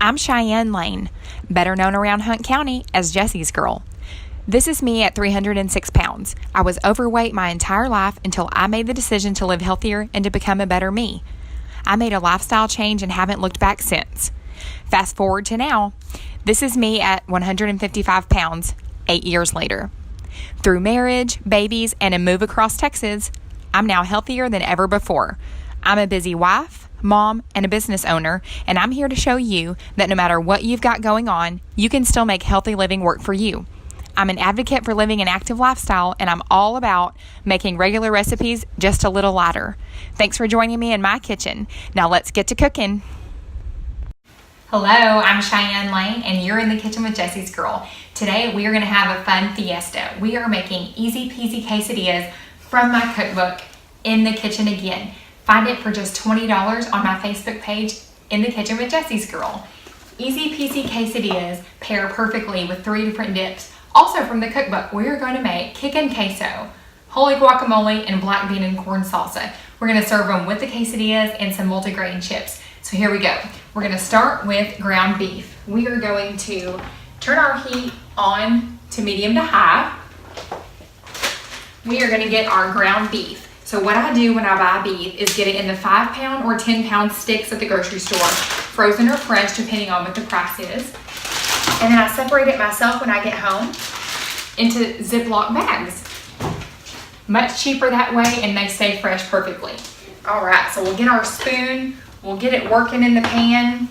I'm Cheyene Lane, better known around Hunt County as Jesse's Girl. This is me at 306 pounds. I was overweight my entire life until I made the decision to live healthier and to become a better me. I made a lifestyle change and haven't looked back since. Fast forward to now, this is me at 155 pounds, 8 years later. Through marriage, babies, and a move across Texas, I'm now healthier than ever before. I'm a busy wife, mom, and a business owner, and I'm here to show you that no matter what you've got going on, you can still make healthy living work for you. I'm an advocate for living an active lifestyle, and I'm all about making regular recipes just a little lighter. Thanks for joining me in my kitchen. Now let's get to cooking. Hello, I'm Cheyenne Lane, and you're in the kitchen with Jesse's Girl. Today we are going to have a fun fiesta. We are making easy peasy quesadillas from my cookbook in the kitchen again. Find it for just $20 on my Facebook page, In the Kitchen with Jesse's Girl. Easy peasy quesadillas pair perfectly with 3 different dips. Also from the cookbook, we are going to make kickin' queso, holy guacamole, and black bean and corn salsa. We're going to serve them with the quesadillas and some multigrain chips. So here we go. We're going to start with ground beef. We are going to turn our heat on to medium to high. We are going to get our ground beef. So what I do when I buy beef is get it in the 5-pound or 10-pound sticks at the grocery store, frozen or fresh, depending on what the price is. And then I separate it myself when I get home into Ziploc bags. Much cheaper that way, and they stay fresh perfectly. All right, so we'll get our spoon. We'll get it working in the pan.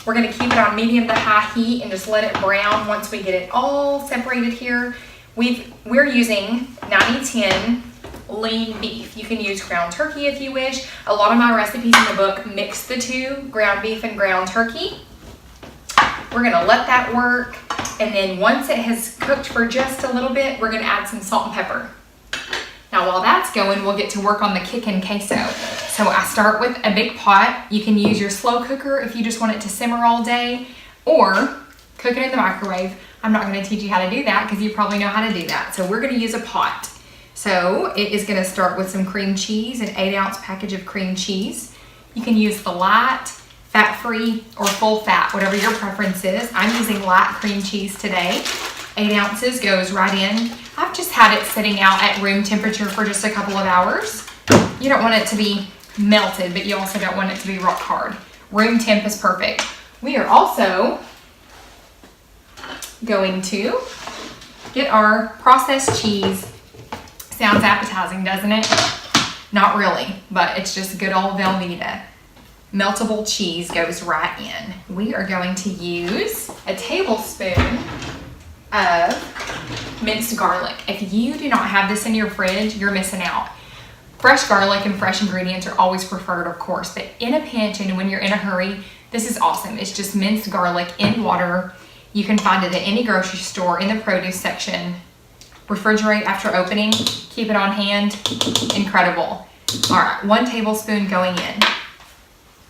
We're gonna keep it on medium to high heat and just let it brown once we get it all separated here. We're using 90-10 lean beef. You can use ground turkey if you wish. A lot of my recipes in the book mix the two, ground beef and ground turkey. We're gonna let that work, and then once it has cooked for just a little bit, we're gonna add some salt and pepper. Now while that's going, we'll get to work on the kickin' queso. So I start with a big pot. You can use your slow cooker if you just want it to simmer all day, or cook it in the microwave. I'm not gonna teach you how to do that because you probably know how to do that. So we're gonna use a pot. So it is gonna start with some cream cheese, an 8-ounce package of cream cheese. You can use the light, fat-free, or full fat, whatever your preference is. I'm using light cream cheese today. 8 ounces goes right in. I've just had it sitting out at room temperature for just a couple of hours. You don't want it to be melted, but you also don't want it to be rock hard. Room temp is perfect. We are also going to get our processed cheese. Sounds appetizing, doesn't it? Not really, but it's just good old Velveeta. Meltable cheese goes right in. We are going to use a tablespoon of minced garlic. If you do not have this in your fridge, you're missing out. Fresh garlic and fresh ingredients are always preferred, of course, but in a pinch and when you're in a hurry, this is awesome. It's just minced garlic in water. You can find it at any grocery store in the produce section. Refrigerate after opening, keep it on hand, incredible. All right, 1 tablespoon going in.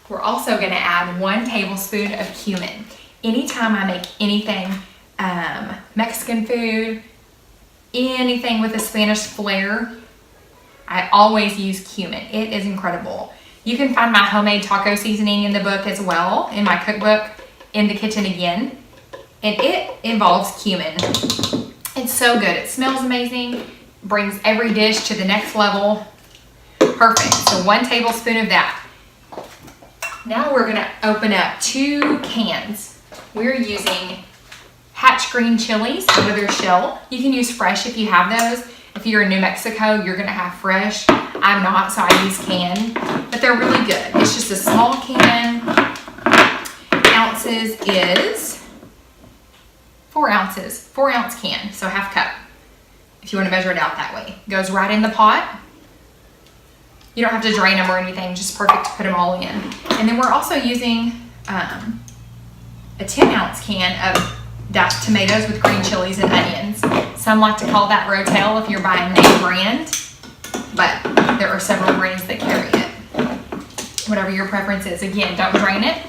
We're also gonna add 1 tablespoon of cumin. Anytime I make anything, Mexican food, anything with a Spanish flair, I always use cumin. It is incredible. You can find my homemade taco seasoning in the book as well, in my cookbook, In the Kitchen Again, and it involves cumin. It's so good. It smells amazing, brings every dish to the next level. Perfect. So 1 tablespoon of that. Now we're gonna open up 2 cans. We're using Hatch green chilies out of their shell. You can use fresh if you have those. If you're in New Mexico, you're gonna have fresh. I'm not, so I use canned, but they're really good. It's just a small can. Ounces is 4 ounces, 4-ounce can, so half cup. If you wanna measure it out that way. Goes right in the pot. You don't have to drain them or anything, just perfect to put them all in. And then we're also using a 10-ounce can of diced tomatoes with green chilies and onions. Some like to call that Rotel if you're buying name brand, but there are several brands that carry it. Whatever your preference is. Again, don't drain it,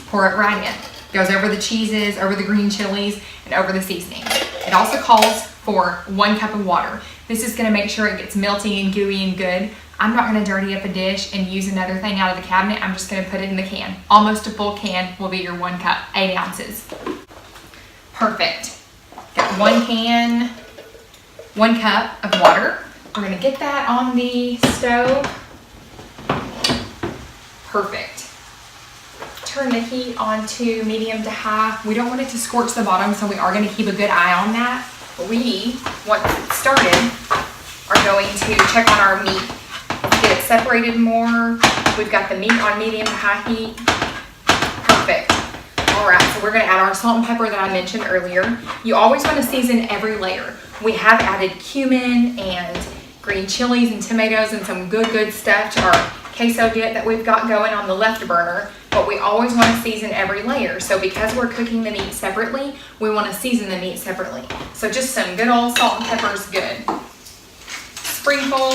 pour it right in. Goes over the cheeses, over the green chilies, and over the seasoning. It also calls for 1 cup of water. This is gonna make sure it gets melty and gooey and good. I'm not gonna dirty up a dish and use another thing out of the cabinet. I'm just gonna put it in the can. Almost a full can will be your 1 cup, 8 ounces. Perfect. Got 1 can, 1 cup of water. We're gonna get that on the stove. Perfect. Turn the heat on to medium to high. We don't want it to scorch the bottom, so we are gonna keep a good eye on that. We, once it's started, are going to check on our meat. Get it separated more. We've got the meat on medium to high heat. Perfect. All right, so we're gonna add our salt and pepper that I mentioned earlier. You always wanna season every layer. We have added cumin and green chilies and tomatoes and some good stuff to our queso dip that we've got going on the left burner, but we always want to season every layer. So because we're cooking the meat separately, we want to season the meat separately. So just some good old salt and pepper is good. Sprinkle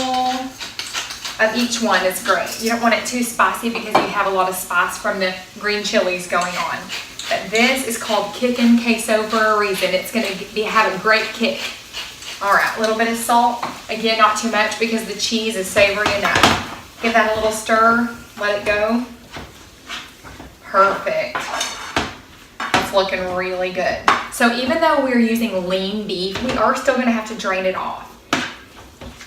of each one is great. You don't want it too spicy because you have a lot of spice from the green chilies going on. But this is called kicking queso for a reason. It's going to have a great kick. All right, a little bit of salt. Again, not too much because the cheese is savory enough. Give that a little stir, let it go. Perfect. That's looking really good. So even though we're using lean beef, we are still gonna have to drain it off.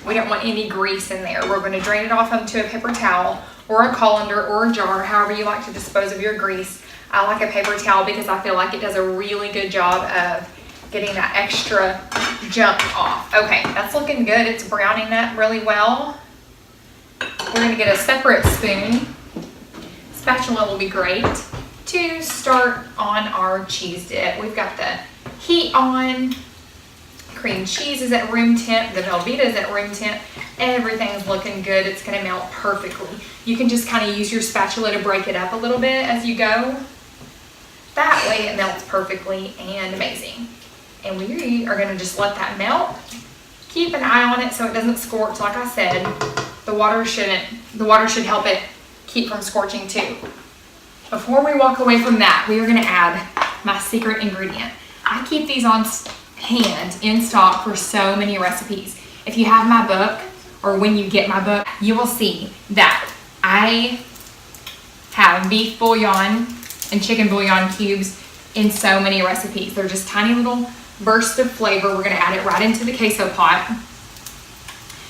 We don't want any grease in there. We're gonna drain it off onto a paper towel or a colander or a jar, however you like to dispose of your grease. I like a paper towel because I feel like it does a really good job of getting that extra junk off. Okay, that's looking good. It's browning up really well. We're gonna get a separate spoon. Spatula will be great to start on our cheese dip. We've got the heat on. Cream cheese is at room temp. The Velveeta is at room temp. Everything's looking good. It's gonna melt perfectly. You can just kind of use your spatula to break it up a little bit as you go. That way it melts perfectly and amazing. And we are gonna just let that melt. Keep an eye on it so it doesn't scorch, like I said. The water should help it keep from scorching too. Before we walk away from that, we are gonna add my secret ingredient. I keep these on hand in stock for so many recipes. If you have my book, or when you get my book, you will see that I have beef bouillon and chicken bouillon cubes in so many recipes. They're just tiny little bursts of flavor. We're gonna add it right into the queso pot.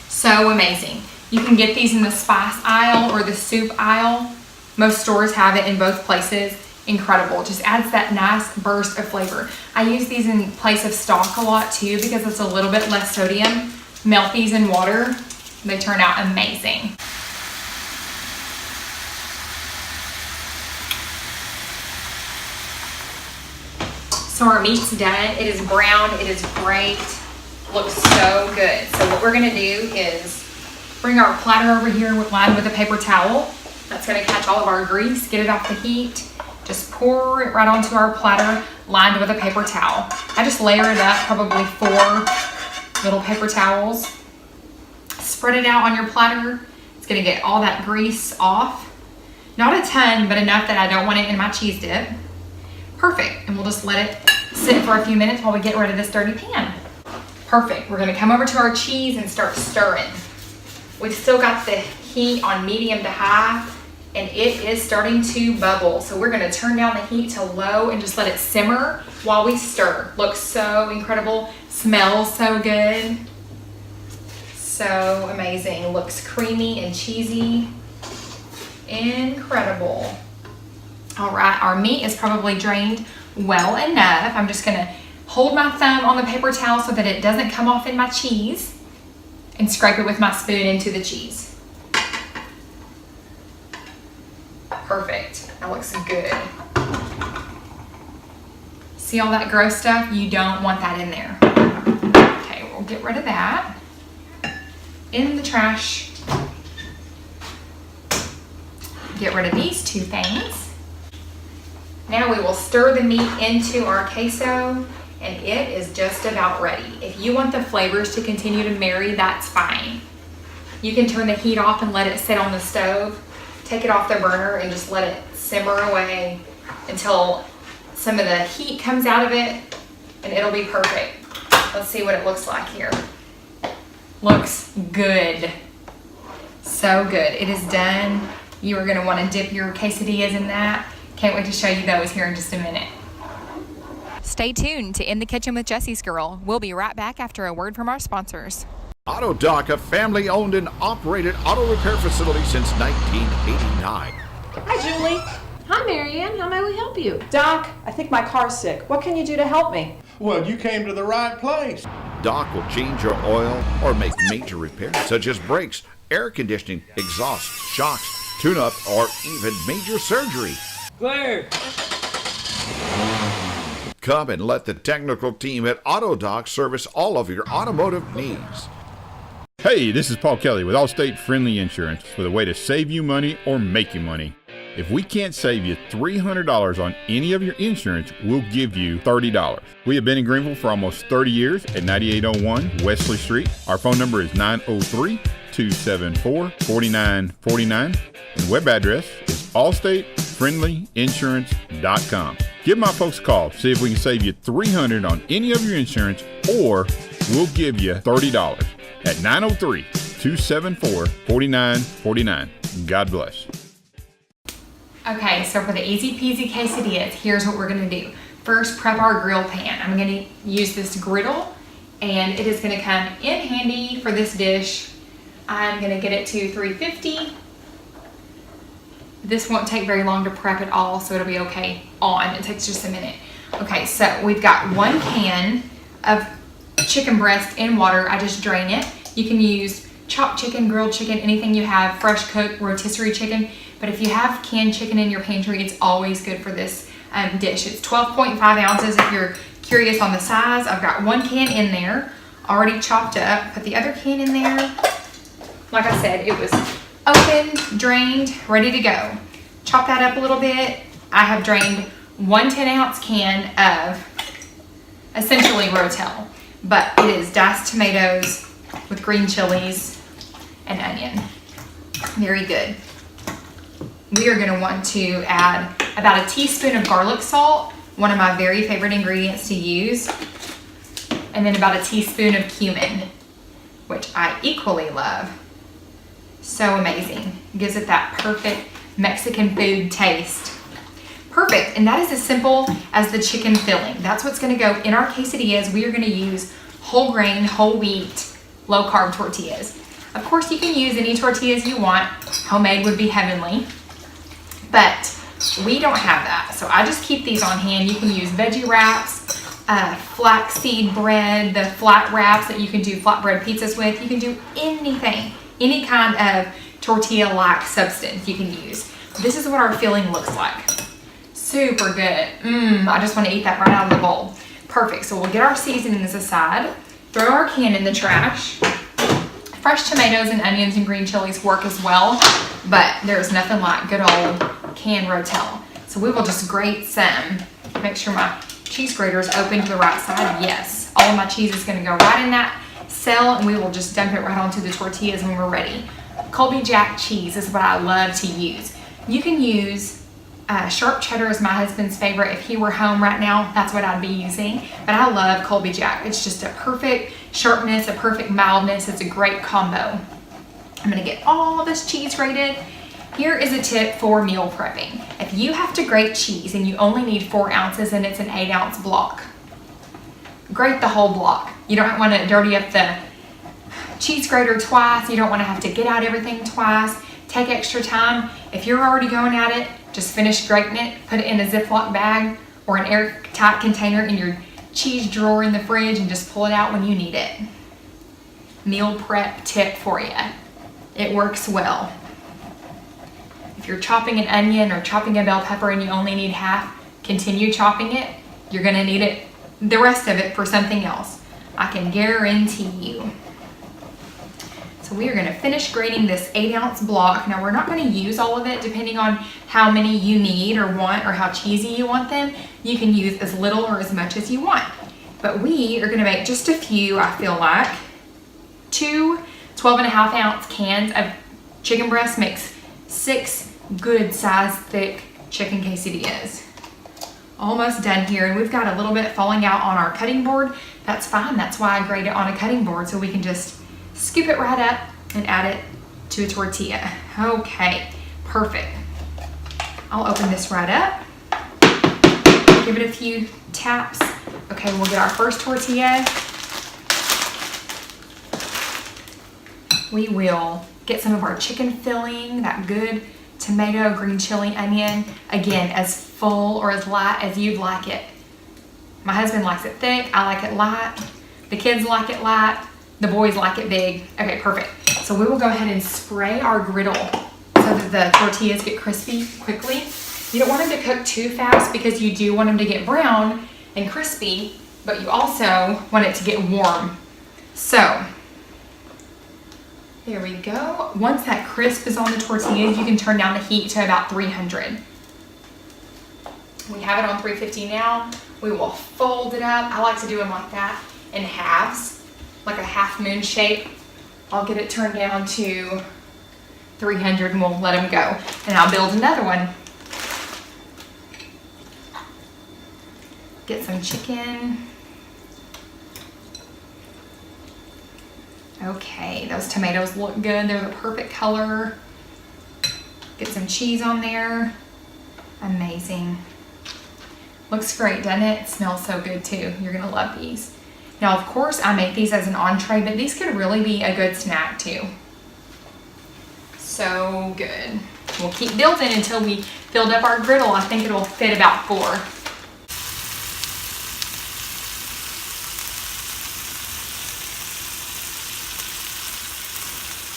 So amazing. You can get these in the spice aisle or the soup aisle. Most stores have it in both places. Incredible. Just adds that nice burst of flavor. I use these in place of stock a lot too because it's a little bit less sodium. Melt these in water. They turn out amazing. So our meat's done. It is brown. It is great. Looks so good. So what we're gonna do is bring our platter over here lined with a paper towel. That's gonna catch all of our grease, get it off the heat. Just pour it right onto our platter lined with a paper towel. I just layer it up, probably 4 little paper towels. Spread it out on your platter. It's gonna get all that grease off. Not a ton, but enough that I don't want it in my cheese dip. Perfect, and we'll just let it sit for a few minutes while we get rid of this dirty pan. Perfect, we're gonna come over to our cheese and start stirring. We've still got the heat on medium to high, and it is starting to bubble. So we're gonna turn down the heat to low and just let it simmer while we stir. Looks so incredible, smells so good. So amazing, looks creamy and cheesy. Incredible. All right, our meat is probably drained well enough. I'm just gonna hold my thumb on the paper towel so that it doesn't come off in my cheese and scrape it with my spoon into the cheese. Perfect, that looks good. See all that gross stuff? You don't want that in there. Okay, we'll get rid of that. In the trash. Get rid of these 2 things. Now we will stir the meat into our queso, and it is just about ready. If you want the flavors to continue to marry, that's fine. You can turn the heat off and let it sit on the stove. Take it off the burner and just let it simmer away until some of the heat comes out of it, and it'll be perfect. Let's see what it looks like here. Looks good. So good. It is done. You are going to want to dip your quesadillas in that. Can't wait to show you those here in just a minute. Stay tuned to In the Kitchen with Jesse's Girl. We'll be right back after a word from our sponsors. Auto Doc, a family-owned and operated auto repair facility since 1989. Hi, Julie. Hi, Marianne. How may we help you? Doc, I think my car's sick. What can you do to help me? Well, you came to the right place. Doc will change your oil or make major repairs such as brakes, air conditioning, exhaust, shocks, tune-up, or even major surgery. Claire! Come and let the technical team at AutoDoc service all of your automotive needs. Hey, this is Paul Kelly with Allstate Friendly Insurance with a way to save you money or make you money. If we can't save you $300 on any of your insurance, we'll give you $30. We have been in Greenville for almost 30 years at 9801 Wesley Street. Our phone number is 903-274-4949 and web address is allstatefriendlyinsurance.com. Give my folks a call, see if we can save you $300 on any of your insurance, or we'll give you $30 at 903-274-4949. God bless. Okay, so for the easy peasy quesadillas, here's what we're gonna do. First, prep our grill pan. I'm gonna use this griddle, and it is gonna come in handy for this dish. I'm gonna get it to 350. This won't take very long to prep at all, so it'll be okay on. It takes just a minute. Okay, so we've got 1 can of chicken breast in water. I just drain it. You can use chopped chicken, grilled chicken, anything you have, fresh cooked rotisserie chicken. But if you have canned chicken in your pantry, it's always good for this dish. It's 12.5 ounces if you're curious on the size. I've got 1 can in there, already chopped up. Put the other can in there. Like I said, it was opened, drained, ready to go. Chop that up a little bit. I have drained 1 10-ounce can of essentially Rotel, but it is diced tomatoes with green chilies and onion. Very good. We are going to want to add about a teaspoon of garlic salt, one of my very favorite ingredients to use, and then about a teaspoon of cumin, which I equally love. So amazing. It gives it that perfect Mexican food taste. Perfect, and that is as simple as the chicken filling. That's what's going to go in our quesadillas. We are going to use whole grain, whole wheat, low carb tortillas. Of course, you can use any tortillas you want. Homemade would be heavenly. But we don't have that, so I just keep these on hand. You can use veggie wraps, flaxseed bread, the flat wraps that you can do flatbread pizzas with. You can do anything, any kind of tortilla-like substance you can use. This is what our filling looks like. Super good. I just want to eat that right out of the bowl. Perfect. So we'll get our seasonings aside, throw our can in the trash. Fresh tomatoes and onions and green chilies work as well, but there's nothing like good old canned Rotel. So we will just grate some. Make sure my cheese grater is open to the right side. Yes, all of my cheese is going to go right in that cell, and we will just dump it right onto the tortillas when we're ready. Colby Jack cheese is what I love to use. You can use sharp cheddar is my husband's favorite. If he were home right now, that's what I'd be using. But I love Colby Jack. It's just a perfect sharpness, a perfect mildness. It's a great combo. I'm gonna get all of this cheese grated. Here is a tip for meal prepping. If you have to grate cheese and you only need 4 ounces and it's an 8-ounce block, grate the whole block. You don't want to dirty up the cheese grater twice. You don't want to have to get out everything twice. Take extra time. If you're already going at it, just finish grating it, put it in a Ziploc bag or an airtight container in your cheese drawer in the fridge and just pull it out when you need it. Meal prep tip for you. It works well. If you're chopping an onion or chopping a bell pepper and you only need half, continue chopping it. You're gonna need it, the rest of it, for something else. I can guarantee you. So we are gonna finish grating this 8-ounce block. Now we're not gonna use all of it depending on how many you need or want or how cheesy you want them. You can use as little or as much as you want. But we are gonna make just a few, I feel like. 2 12.5-ounce cans of chicken breast makes 6 good size thick chicken quesadillas. Almost done here, and we've got a little bit falling out on our cutting board. That's fine, that's why I grate it on a cutting board, so we can just scoop it right up and add it to a tortilla. Okay, perfect. I'll open this right up. Give it a few taps. Okay, we'll get our first tortilla. We will get some of our chicken filling, that good tomato, green chili, onion. Again, as full or as light as you'd like it. My husband likes it thick, I like it light. The kids like it light, the boys like it big. Okay, perfect. So we will go ahead and spray our griddle so that the tortillas get crispy quickly. You don't want them to cook too fast because you do want them to get brown and crispy, but you also want it to get warm. So, there we go. Once that crisp is on the tortillas, you can turn down the heat to about 300. We have it on 350 now. We will fold it up. I like to do them like that in halves, like a half moon shape. I'll get it turned down to 300 and we'll let them go. And I'll build another one. Get some chicken. Okay, those tomatoes look good. They're the perfect color. Get some cheese on there. Amazing. Looks great, doesn't it? Smells so good too. You're gonna love these. Now, of course, I make these as an entree, but these could really be a good snack too. So good. We'll keep building until we filled up our griddle. I think it'll fit about 4.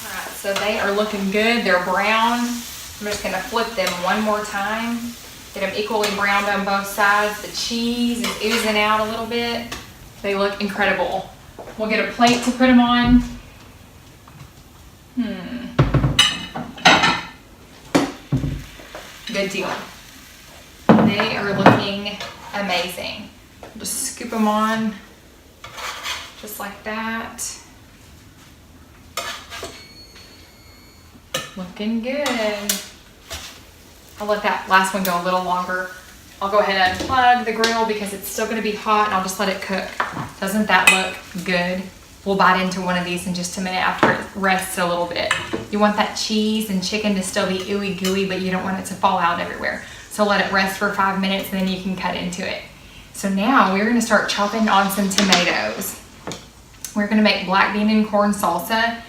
Alright, so they are looking good. They're brown. I'm just gonna flip them one more time. Get them equally browned on both sides. The cheese is oozing out a little bit. They look incredible. We'll get a plate to put them on. Good deal. They are looking amazing. Just scoop them on, just like that. Looking good. I'll let that last one go a little longer. I'll go ahead and unplug the grill because it's still gonna be hot and I'll just let it cook. Doesn't that look good? We'll bite into one of these in just a minute after it rests a little bit. You want that cheese and chicken to still be ooey gooey, but you don't want it to fall out everywhere. So let it rest for 5 minutes and then you can cut into it. So now we're gonna start chopping on some tomatoes. We're gonna make black bean and corn salsa,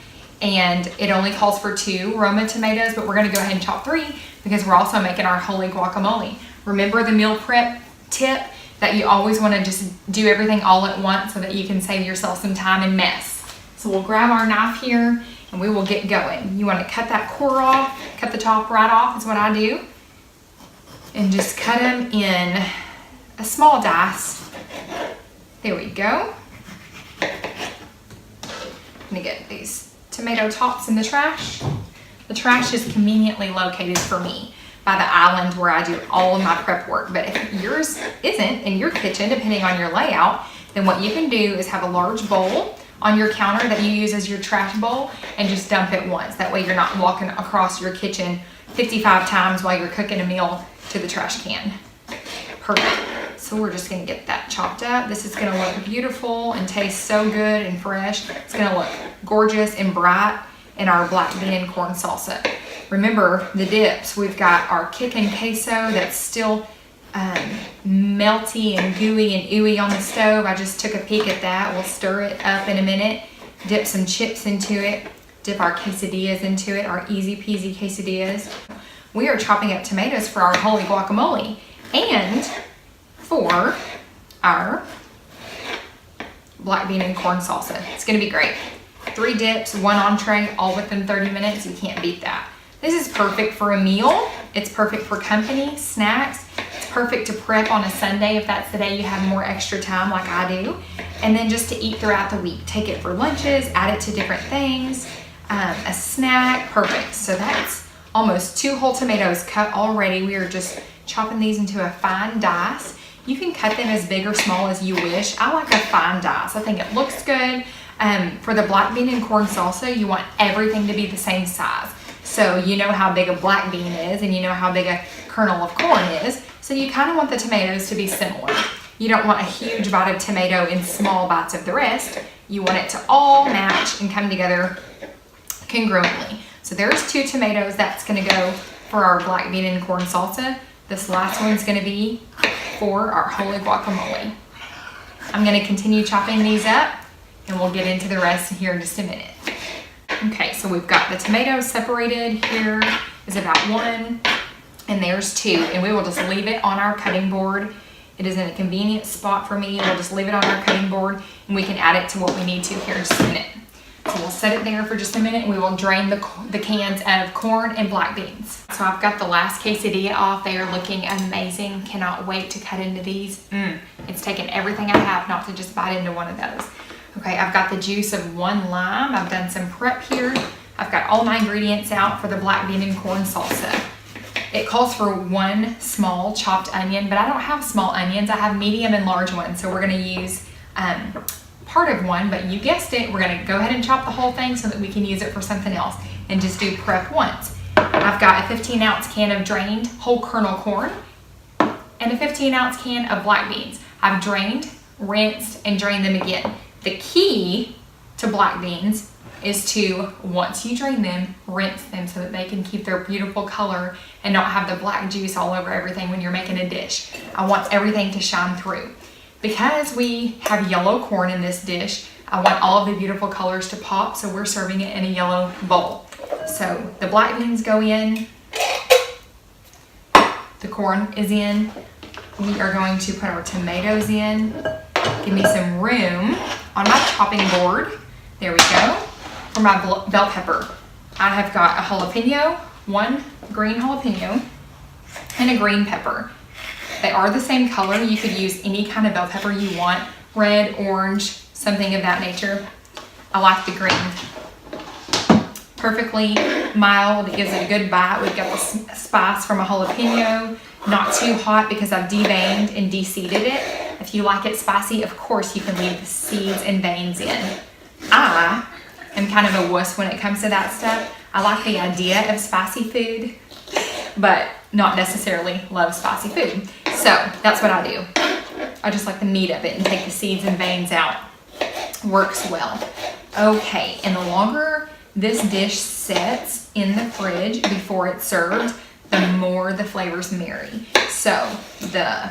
and it only calls for 2 Roma tomatoes, but we're gonna go ahead and chop 3 because we're also making our holy guacamole. Remember the meal prep tip that you always want to just do everything all at once so that you can save yourself some time and mess. So we'll grab our knife here and we will get going. You want to cut that core off, cut the top right off is what I do, and just cut them in a small dice. There we go. I'm gonna get these tomato tops in the trash. The trash is conveniently located for me by the island where I do all of my prep work. But if yours isn't in your kitchen, depending on your layout, then what you can do is have a large bowl on your counter that you use as your trash bowl and just dump it once. That way you're not walking across your kitchen 55 times while you're cooking a meal to the trash can. Perfect. So we're just gonna get that chopped up. This is gonna look beautiful and taste so good and fresh. It's gonna look gorgeous and bright in our black bean and corn salsa. Remember the dips. We've got our kickin' queso that's still melty and gooey and ooey on the stove. I just took a peek at that. We'll stir it up in a minute, dip some chips into it, dip our quesadillas into it, our easy peasy quesadillas. We are chopping up tomatoes for our holy guacamole and for our black bean and corn salsa. It's gonna be great. 3 dips, 1 entree, all within 30 minutes. You can't beat that. This is perfect for a meal. It's perfect for company, snacks. It's perfect to prep on a Sunday if that's the day you have more extra time like I do. And then just to eat throughout the week. Take it for lunches, add it to different things, a snack, perfect. So that's almost 2 whole tomatoes cut already. We are just chopping these into a fine dice. You can cut them as big or small as you wish. I like a fine dice. I think it looks good. For the black bean and corn salsa, you want everything to be the same size. So you know how big a black bean is and you know how big a kernel of corn is. So you kind of want the tomatoes to be similar. You don't want a huge bite of tomato and small bites of the rest. You want it to all match and come together congruently. So So there's 2 tomatoes. That's gonna go for our black bean and corn salsa. This last one's gonna be for our holy guacamole. I'm gonna continue chopping these up and we'll get into the rest here in just a minute. Okay, so we've got the tomatoes separated. Here is about 1 and there's 2, and we will just leave it on our cutting board. It is in a convenient spot for me. We'll just leave it on our cutting board and we can add it to what we need to here in just a minute. So we'll set it there for just a minute and we will drain the cans of corn and black beans. So I've got the last quesadilla off. They are looking amazing. Cannot wait to cut into these. It's taken everything I have not to just bite into one of those. Okay, I've got the juice of 1 lime. I've done some prep here. I've got all my ingredients out for the black bean and corn salsa. It calls for 1 small chopped onion, but I don't have small onions. I have medium and large ones. So we're gonna use part of 1, but you guessed it, we're gonna go ahead and chop the whole thing so that we can use it for something else and just do prep once. I've got a 15-ounce can of drained whole kernel corn and a 15-ounce can of black beans. I've drained, rinsed, and drained them again. The key to black beans is to, once you drain them, rinse them so that they can keep their beautiful color and not have the black juice all over everything when you're making a dish. I want everything to shine through. Because we have yellow corn in this dish, I want all of the beautiful colors to pop, so we're serving it in a yellow bowl. So the black beans go in, the corn is in, we are going to put our tomatoes in. Give me some room on my chopping board. There we go. For my bell pepper, I have got a jalapeno, 1 green jalapeno, and a green pepper. They are the same color. You could use any kind of bell pepper you want, red, orange, something of that nature. I like the green. Perfectly mild, it gives it a good bite. We've got the spice from a jalapeno, not too hot because I've deveined and de-seeded it. If you like it spicy, of course you can leave the seeds and veins in. I am kind of a wuss when it comes to that stuff. I like the idea of spicy food, but not necessarily love spicy food. So that's what I do. I just like the meat of it and take the seeds and veins out. Works well. Okay, and the longer this dish sits in the fridge before it's served, the more the flavors marry. So the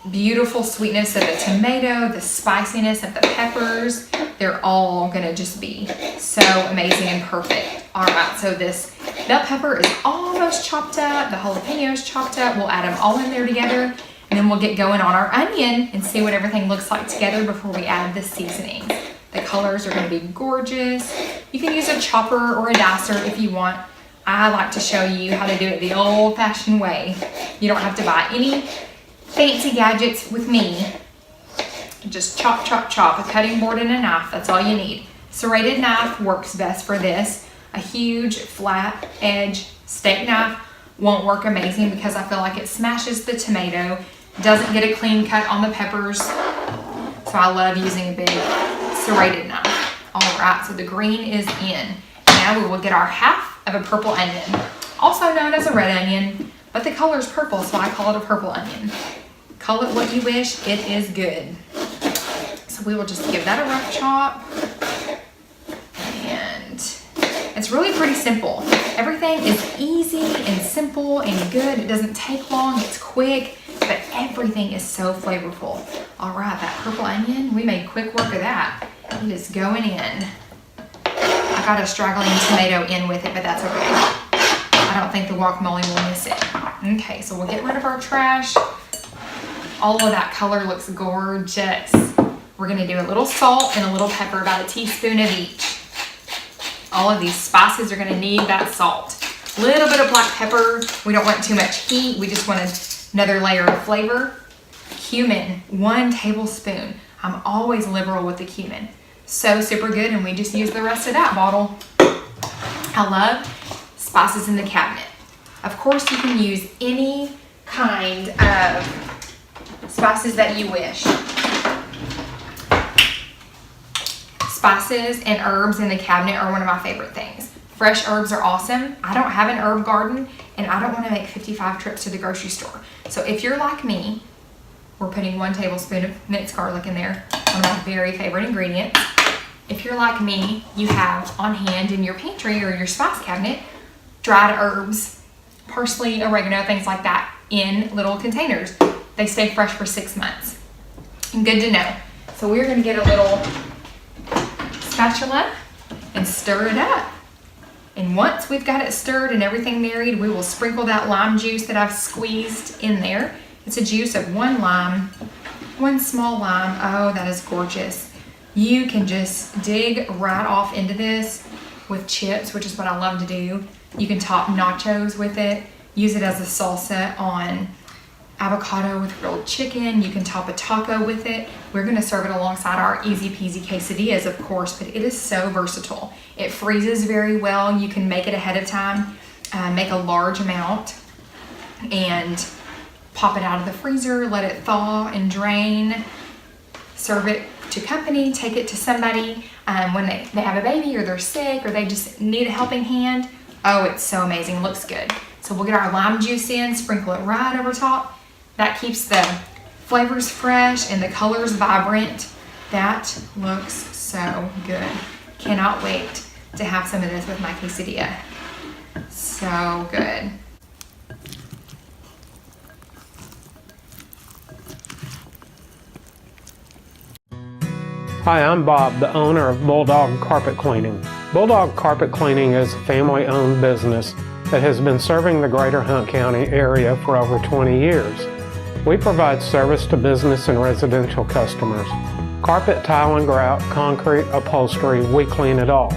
beautiful sweetness of the tomato, the spiciness of the peppers, they're all gonna just be so amazing and perfect. All right, so this bell pepper is almost chopped up, the jalapeno's chopped up. We'll add them all in there together, and then we'll get going on our onion and see what everything looks like together before we add the seasoning. The colors are gonna be gorgeous. You can use a chopper or a dicer if you want. I like to show you how to do it the old-fashioned way. You don't have to buy any fancy gadgets with me. Just chop, chop, chop, a cutting board and a knife, that's all you need. Serrated knife works best for this. A huge flat edge steak knife won't work amazing because I feel like it smashes the tomato, doesn't get a clean cut on the peppers. So I love using a big serrated knife. All right, so the green is in. Now we will get our half of a purple onion, also known as a red onion, but the color is purple, so I call it a purple onion. Call it what you wish, it is good. So we will just give that a rough chop. And it's really pretty simple. Everything is easy and simple and good. It doesn't take long, it's quick, but everything is so flavorful. All right, that purple onion, we made quick work of that. It is going in. I got a straggling tomato in with it, but that's okay. I don't think the guacamole will miss it. Okay, so we'll get rid of our trash. All of that color looks gorgeous. We're gonna do a little salt and a little pepper, about a teaspoon of each. All of these spices are gonna need that salt. A little bit of black pepper. We don't want too much heat. We just want another layer of flavor. Cumin, 1 tablespoon. I'm always liberal with the cumin. So super good, and we just use the rest of that bottle. I love spices in the cabinet. Of course, you can use any kind of spices that you wish. Spices and herbs in the cabinet are one of my favorite things. Fresh herbs are awesome. I don't have an herb garden, and I don't want to make 55 trips to the grocery store. So if you're like me, we're putting 1 tablespoon of minced garlic in there, one of my very favorite ingredients. if you're like me, you have on hand in your pantry or your spice cabinet dried herbs, parsley, oregano, things like that in little containers. They stay fresh for 6 months. And good to know. So we're gonna get a little spatula and stir it up. And once we've got it stirred and everything married, we will sprinkle that lime juice that I've squeezed in there. It's a juice of 1 lime, 1 small lime. Oh, that is gorgeous. You can just dig right off into this with chips, which is what I love to do. You can top nachos with it, use it as a salsa on avocado with grilled chicken. You can top a taco with it. We're gonna serve it alongside our easy peasy quesadillas, of course, but it is so versatile. It freezes very well. You can make it ahead of time, make a large amount, and pop it out of the freezer, let it thaw and drain, serve it to company, take it to somebody when they have a baby or they're sick or they just need a helping hand. Oh, it's so amazing, looks good. So we'll get our lime juice in, sprinkle it right over top. That keeps the flavors fresh and the colors vibrant. That looks so good. Cannot wait to have some of this with my quesadilla. So good. Hi, I'm Bob, the owner of Bulldog Carpet Cleaning. Bulldog Carpet Cleaning is a family-owned business that has been serving the greater Hunt County area for over 20 years. We provide service to business and residential customers. Carpet, tile and grout, concrete, upholstery, we clean it all.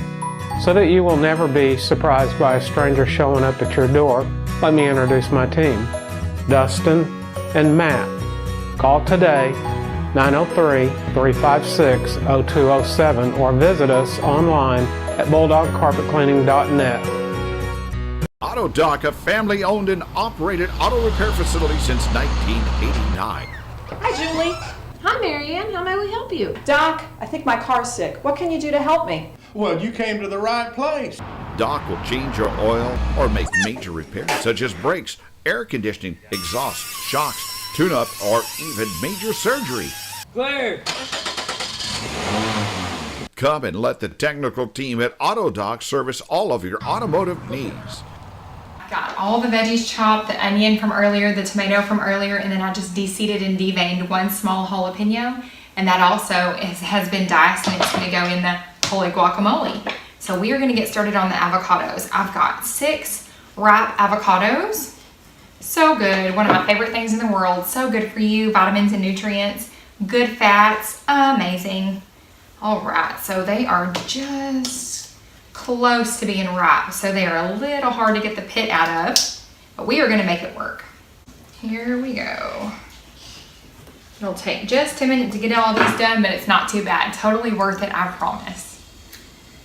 So that you will never be surprised by a stranger showing up at your door, let me introduce my team, Dustin and Matt. Call today, 903-356-0207, or visit us online at bulldogcarpetcleaning.net. Auto Doc, a family-owned and operated auto repair facility since 1989. Hi, Julie. Hi, Marianne. How may we help you? Doc, I think my car's sick. What can you do to help me? Well, you came to the right place. Doc will change your oil or make major repairs such as brakes, air conditioning, exhaust, shocks, tune-up, or even major surgery. Clear. Come and let the technical team at AutoDoc service all of your automotive needs. I've got all the veggies chopped, the onion from earlier, the tomato from earlier, and then I just de-seeded and deveined 1 small jalapeno, and that also has been diced and it's going to go in the holy guacamole. So we are going to get started on the avocados. I've got 6 ripe avocados. So good, one of my favorite things in the world. So good for you, vitamins and nutrients, good fats, amazing. All right, so they are just close to being ripe. So they are a little hard to get the pit out of, but we are gonna make it work. Here we go. It'll take just a minute to get all these done, but it's not too bad. Totally worth it, I promise.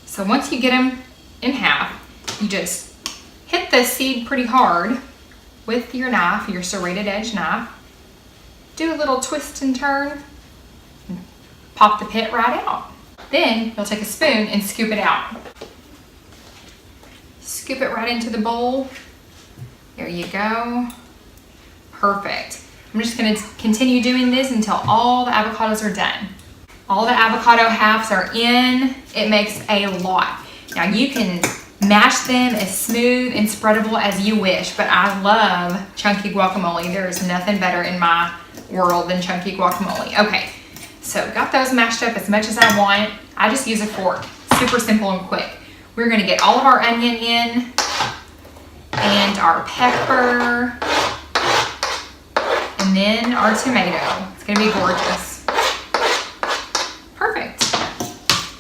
So once you get them in half, you just hit the seed pretty hard with your knife, your serrated edge knife. Do a little twist and turn, and pop the pit right out. Then you'll take a spoon and scoop it out. Scoop it right into the bowl. There you go. Perfect. I'm just gonna continue doing this until all the avocados are done. All the avocado halves are in. It makes a lot. Now you can mash them as smooth and spreadable as you wish, but I love chunky guacamole. There is nothing better in my world than chunky guacamole. Okay, so got those mashed up as much as I want. I just use a fork, super simple and quick. We're gonna get all of our onion in and our pepper and then our tomato. It's gonna be gorgeous. Perfect.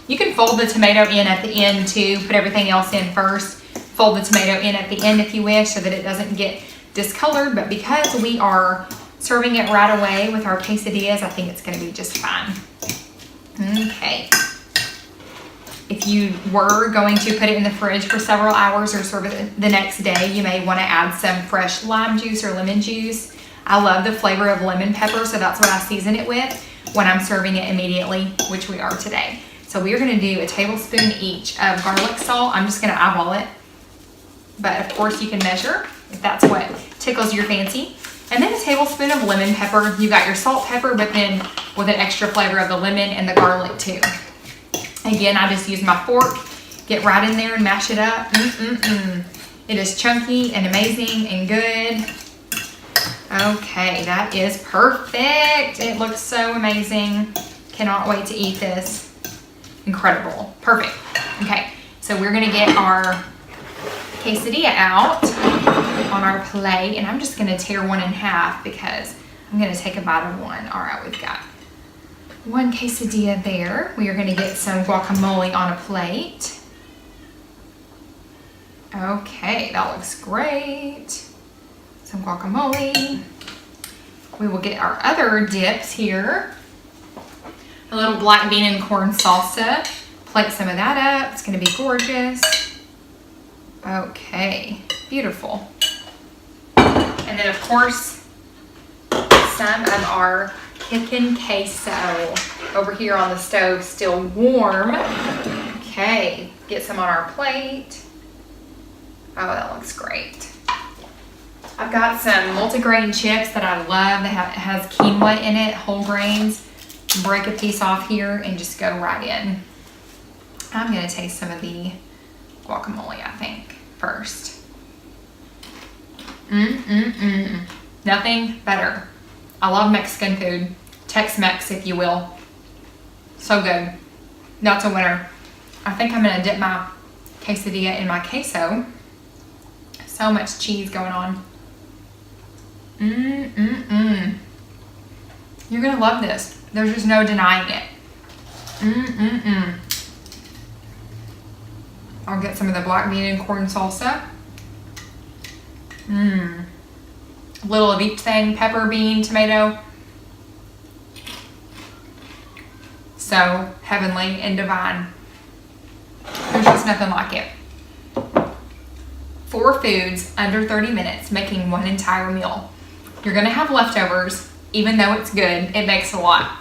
You can fold the tomato in at the end too, put everything else in first. Fold the tomato in at the end if you wish so that it doesn't get discolored, but because we are serving it right away with our quesadillas, I think it's gonna be just fine. Okay. If you were going to put it in the fridge for several hours or serve it the next day, you may wanna add some fresh lime juice or lemon juice. I love the flavor of lemon pepper, so that's what I season it with when I'm serving it immediately, which we are today. So we are gonna do a tablespoon each of garlic salt. I'm just gonna eyeball it, but of course you can measure if that's what tickles your fancy. And then a tablespoon of lemon pepper. You got your salt, pepper, but then with an extra flavor of the lemon and the garlic too. Again, I just use my fork, get right in there and mash it up. It is chunky and amazing and good. Okay, that is perfect. It looks so amazing. Cannot wait to eat this. Incredible. Perfect. Okay, so we're gonna get our quesadilla out on our plate, and I'm just gonna tear one in half because I'm gonna take a bite of one. All right, we've got one quesadilla there. We are gonna get some guacamole on a plate. Okay, that looks great. Some guacamole. We will get our other dips here. A little black bean and corn salsa. Plate some of that up. It's gonna be gorgeous. Okay, beautiful. And then of course, some of our chicken queso over here on the stove, still warm. Okay, get some on our plate. Oh, that looks great. I've got some multigrain chips that I love that has quinoa in it, whole grains. Break a piece off here and just go right in. I'm gonna taste some of the guacamole, I think, first. Nothing better. I love Mexican food. Tex-Mex, if you will. So good. That's a winner. I think I'm gonna dip my quesadilla in my queso. So much cheese going on. You're gonna love this. There's just no denying it. I'll get some of the black bean and corn salsa. A little of each thing, pepper, bean, tomato. So heavenly and divine. There's just nothing like it. 4 foods under 30 minutes, making one entire meal. You're gonna have leftovers, even though it's good, it makes a lot.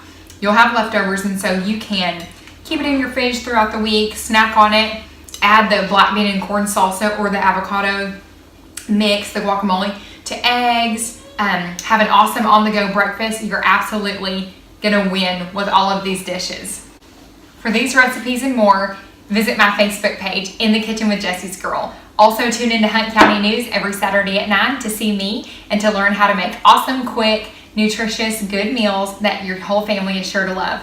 You'll have leftovers, and so you can keep it in your fridge throughout the week, snack on it, add the black bean and corn salsa or the avocado mix, the guacamole, to eggs, have an awesome on-the-go breakfast. You're absolutely gonna win with all of these dishes. For these recipes and more, visit my Facebook page, In the Kitchen with Jesse's Girl. Also tune into Hunt County News every Saturday at 9 to see me and to learn how to make awesome, quick, nutritious, good meals that your whole family is sure to love.